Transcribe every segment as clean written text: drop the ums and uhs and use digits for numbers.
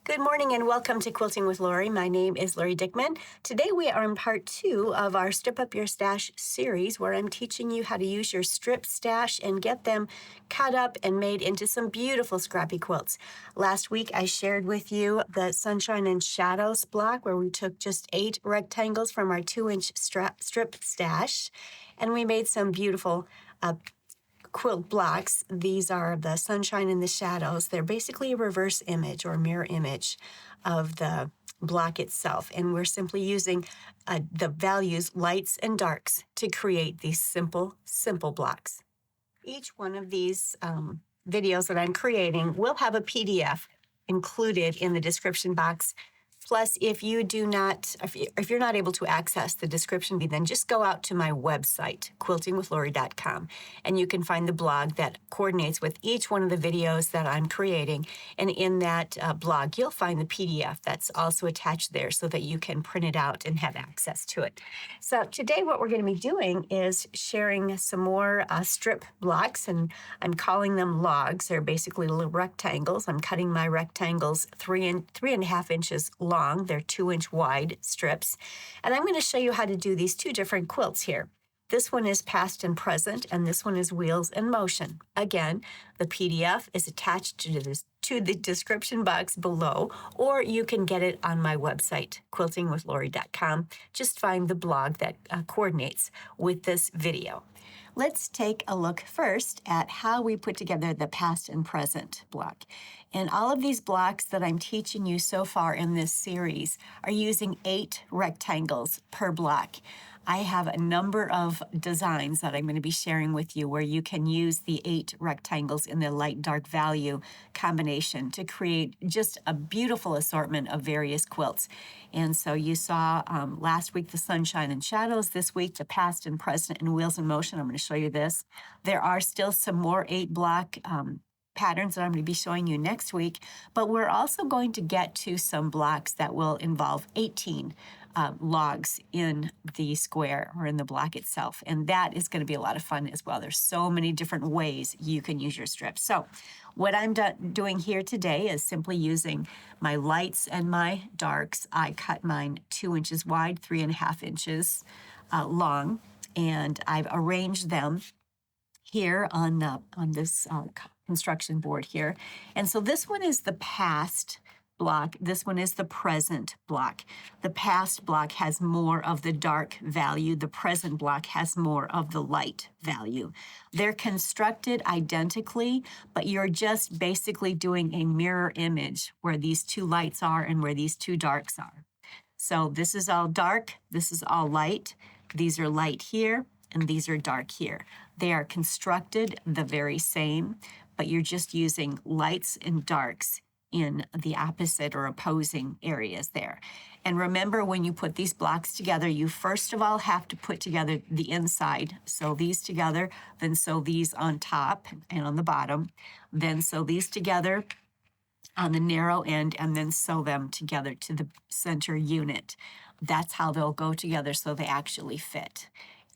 Good morning and welcome to Quilting with Lori. My name is Lori Dickman. Today we are in part 2 of our Strip Up Your Stash series where I'm teaching you how to use your strip stash and get them cut up and made into some beautiful scrappy quilts. Last week I shared with you the Sunshine and Shadows block where we took just 8 rectangles from our 2-inch strip stash and we made some beautiful quilt blocks. These are the Sunshine and the Shadows. They're basically a reverse image or mirror image of the block itself. And we're simply using the values lights and darks to create these simple blocks. Each one of these videos that I'm creating will have a PDF included in the description box. Plus, if you're not able to access the description, then just go out to my website, quiltingwithlori.com, and you can find the blog that coordinates with each one of the videos that I'm creating. And in that blog, you'll find the PDF that's also attached there so that you can print it out and have access to it. So today what we're going to be doing is sharing some more strip blocks, and I'm calling them logs. They're basically little rectangles. I'm cutting my rectangles 3.5 inches long. They're 2-inch wide strips. And I'm going to show you how to do these 2 different quilts here. This one is past and present, and this one is wheels in motion. Again, the PDF is attached to the description box below, or you can get it on my website, quiltingwithlori.com. Just find the blog that coordinates with this video. Let's take a look first at how we put together the past and present block. And all of these blocks that I'm teaching you so far in this series are using 8 rectangles per block. I have a number of designs that I'm going to be sharing with you where you can use the 8 rectangles in the light-dark value combination to create just a beautiful assortment of various quilts. And so you saw last week the Sunshine and Shadows, this week the past and present and wheels in motion. I'm going to show you this. There are still some more 8-block patterns that I'm going to be showing you next week, but we're also going to get to some blocks that will involve 18 logs in the square or in the block itself. And that is going to be a lot of fun as well. There's so many different ways you can use your strips. So what I'm doing here today is simply using my lights and my darks. I cut mine 2 inches wide, 3.5 inches long, and I've arranged them here on this construction board here. And so this one is the past block. This one is the present block. The past block has more of the dark value. The present block has more of the light value. They're constructed identically, but you're just basically doing a mirror image where these 2 lights are and where these 2 darks are. So this is all dark. This is all light. These are light here, and these are dark here. They are constructed the very same, but you're just using lights and darks in the opposite or opposing areas there. And remember, when you put these blocks together, you first of all have to put together the inside. Sew these together, then sew these on top and on the bottom, then sew these together on the narrow end, and then sew them together to the center unit. That's how they'll go together so they actually fit.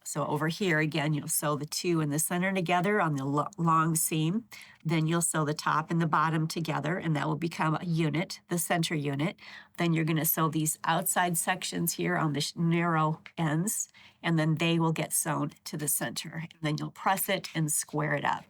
So over here, again, you'll sew the 2 in the center together on the long seam. Then you'll sew the top and the bottom together, and that will become a unit, the center unit. Then you're going to sew these outside sections here on the narrow ends, and then they will get sewn to the center. And then you'll press it and square it up.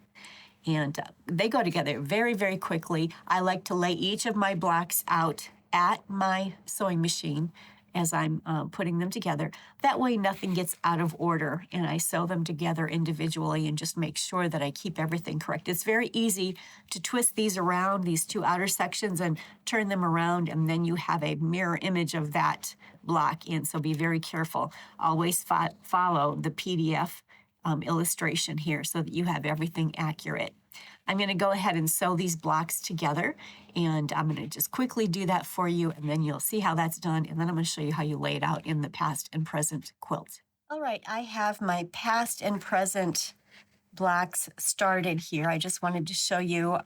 And they go together very, very quickly. I like to lay each of my blocks out at my sewing machine as I'm putting them together. That way nothing gets out of order, and I sew them together individually and just make sure that I keep everything correct. It's very easy to twist these around, these 2 outer sections, and turn them around, and then you have a mirror image of that block in, so be very careful. Always follow the PDF illustration here so that you have everything accurate. I'm going to go ahead and sew these blocks together, and I'm going to just quickly do that for you, and then you'll see how that's done, and then I'm going to show you how you lay it out in the past and present quilt. All right, I have my past and present blocks started here. I just wanted to show you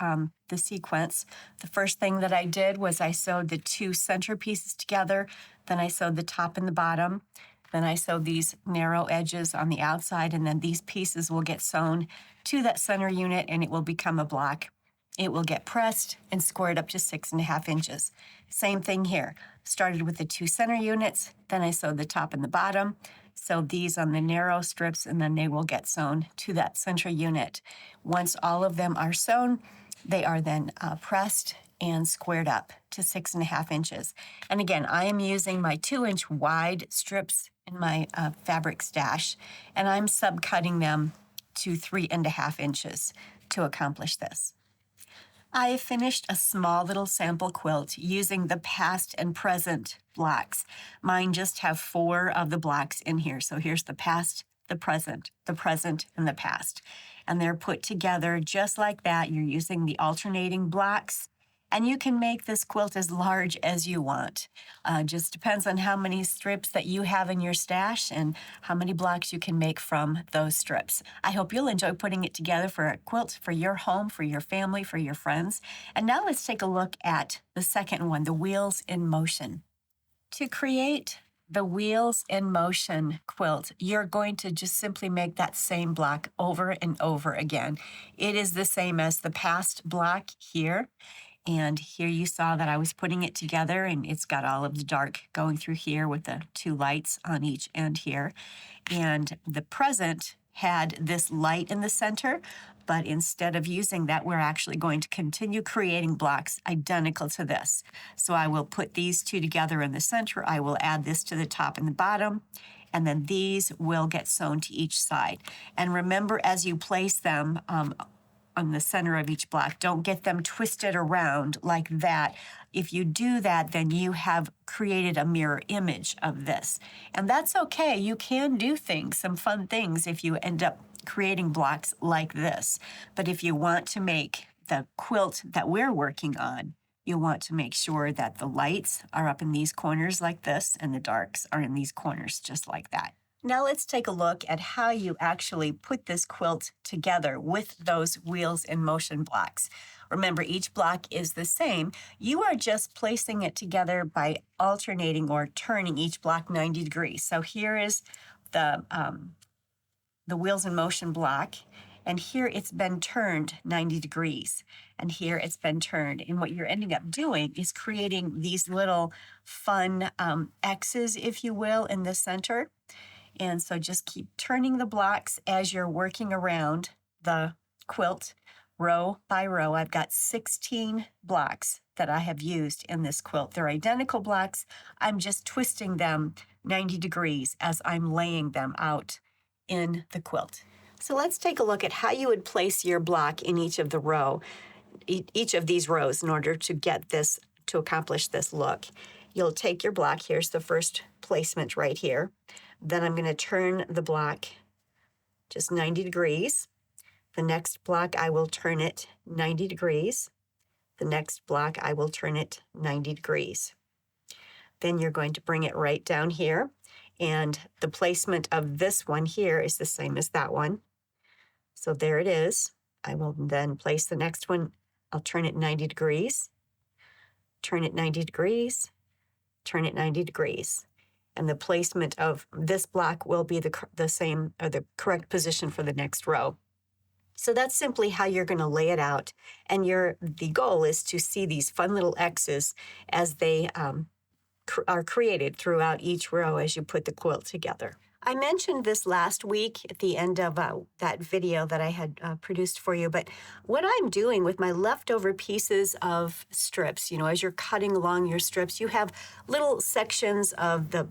the sequence. The first thing that I did was I sewed the 2 center pieces together, then I sewed the top and the bottom, then I sewed these narrow edges on the outside, and then these pieces will get sewn to that center unit, and it will become a block. it will get pressed and squared up to 6.5 inches. Same thing here. Started with the 2 center units, then I sewed the top and the bottom. Sew these on the narrow strips, and then they will get sewn to that center unit. Once all of them are sewn, they are then pressed and squared up to 6.5 inches. And again, I am using my 2-inch wide strips in my fabric stash, and I'm subcutting them to 3.5 inches to accomplish this. I finished a small little sample quilt using the past and present blocks. Mine just have 4 of the blocks in here. So here's the past, the present, and the past. And they're put together just like that. You're using the alternating blocks. And you can make this quilt as large as you want. Just depends on how many strips that you have in your stash and how many blocks you can make from those strips. I hope you'll enjoy putting it together for a quilt for your home, for your family, for your friends. And now let's take a look at the second one, the wheels in motion. To create the wheels in motion quilt, you're going to just simply make that same block over and over again. It is the same as the past block here. And here you saw that I was putting it together, and it's got all of the dark going through here with the 2 lights on each end here. And the present had this light in the center, but instead of using that, we're actually going to continue creating blocks identical to this. So I will put these 2 together in the center. I will add this to the top and the bottom, and then these will get sewn to each side. And remember, as you place them, on the center of each block, don't get them twisted around like that. If you do that, then you have created a mirror image of this. And that's okay. You can do some fun things if you end up creating blocks like this. But if you want to make the quilt that we're working on, you want to make sure that the lights are up in these corners like this and the darks are in these corners just like that. Now let's take a look at how you actually put this quilt together with those wheels in motion blocks. Remember, each block is the same. You are just placing it together by alternating or turning each block 90 degrees. So here is the wheels in motion block, and here it's been turned 90 degrees, and here it's been turned. And what you're ending up doing is creating these little fun X's, if you will, in the center. And so just keep turning the blocks as you're working around the quilt row by row. I've got 16 blocks that I have used in this quilt. They're identical blocks. I'm just twisting them 90 degrees as I'm laying them out in the quilt. So let's take a look at how you would place your block in each of these rows in order to get this, to accomplish this look. You'll take your block. Here's the first placement right here. Then I'm going to turn the block just 90 degrees. The next block, I will turn it 90 degrees. The next block, I will turn it 90 degrees. Then you're going to bring it right down here. And the placement of this one here is the same as that one. So there it is. I will then place the next one. I'll turn it 90 degrees, turn it 90 degrees, turn it 90 degrees. And the placement of this block will be the same, or the correct position for the next row. So that's simply how you're going to lay it out. And the goal is to see these fun little X's as they are created throughout each row as you put the quilt together. I mentioned this last week at the end of that video that I had produced for you, but what I'm doing with my leftover pieces of strips, as you're cutting along your strips, you have little sections of the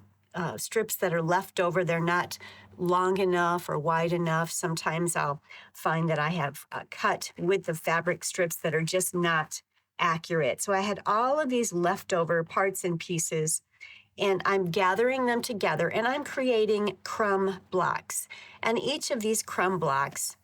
strips that are left over. They're not long enough or wide enough. Sometimes I'll find that I have cut with the fabric strips that are just not accurate. So I had all of these leftover parts and pieces, and I'm gathering them together, and I'm creating crumb blocks. And each of these crumb blocks,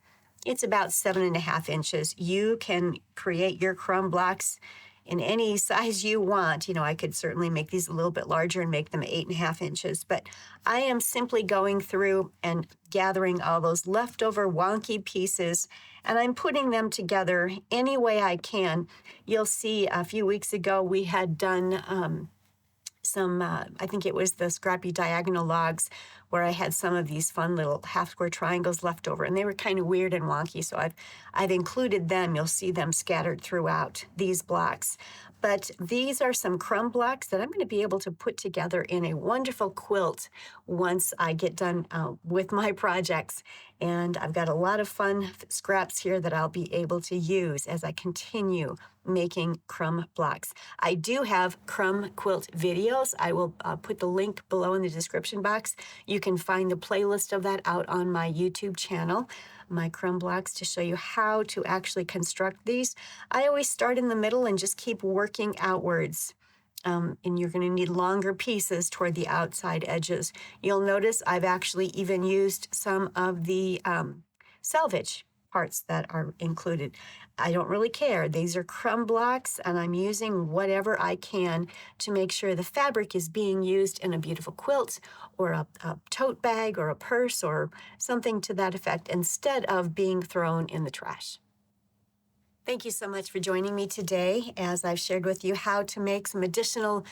it's about 7.5 inches. You can create your crumb blocks in any size you want. I could certainly make these a little bit larger and make them 8.5 inches, but I am simply going through and gathering all those leftover wonky pieces, and I'm putting them together any way I can. You'll see a few weeks ago we had done some, I think it was the scrappy diagonal logs where I had some of these fun little half square triangles left over, and they were kind of weird and wonky, so I've included them. You'll see them scattered throughout these blocks. But these are some crumb blocks that I'm going to be able to put together in a wonderful quilt once I get done with my projects. And I've got a lot of fun scraps here that I'll be able to use as I continue making crumb blocks. I do have crumb quilt videos. I will put the link below in the description box. You can find the playlist of that out on my YouTube channel, my crumb blocks, to show you how to actually construct these. I always start in the middle and just keep working outwards. And you're going to need longer pieces toward the outside edges. You'll notice I've actually even used some of the selvage parts that are included. I don't really care. These are crumb blocks, and I'm using whatever I can to make sure the fabric is being used in a beautiful quilt or a tote bag or a purse or something to that effect instead of being thrown in the trash. Thank you so much for joining me today as I've shared with you how to make some additional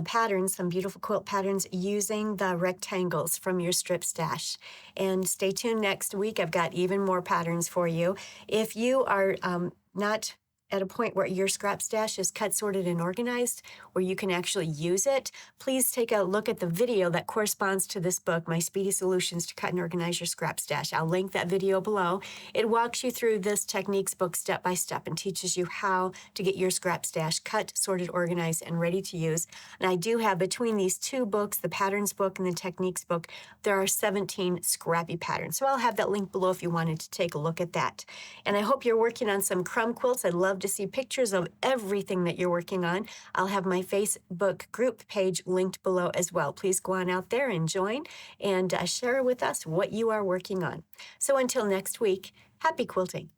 patterns, some beautiful quilt patterns using the rectangles from your strip stash. And stay tuned next week. I've got even more patterns for you. If you are not at a point where your scrap stash is cut, sorted, and organized, where you can actually use it, please take a look at the video that corresponds to this book, My Speedy Solutions to Cut and Organize Your Scrap Stash. I'll link that video below. It walks you through this techniques book step by step and teaches you how to get your scrap stash cut, sorted, organized, and ready to use. And I do have, between these two books, the patterns book and the techniques book, there are 17 scrappy patterns. So I'll have that link below if you wanted to take a look at that. And I hope you're working on some crumb quilts. I'd love to see pictures of everything that you're working on. I'll have my Facebook group page linked below as well. Please go on out there and join and share with us what you are working on. So until next week, happy quilting.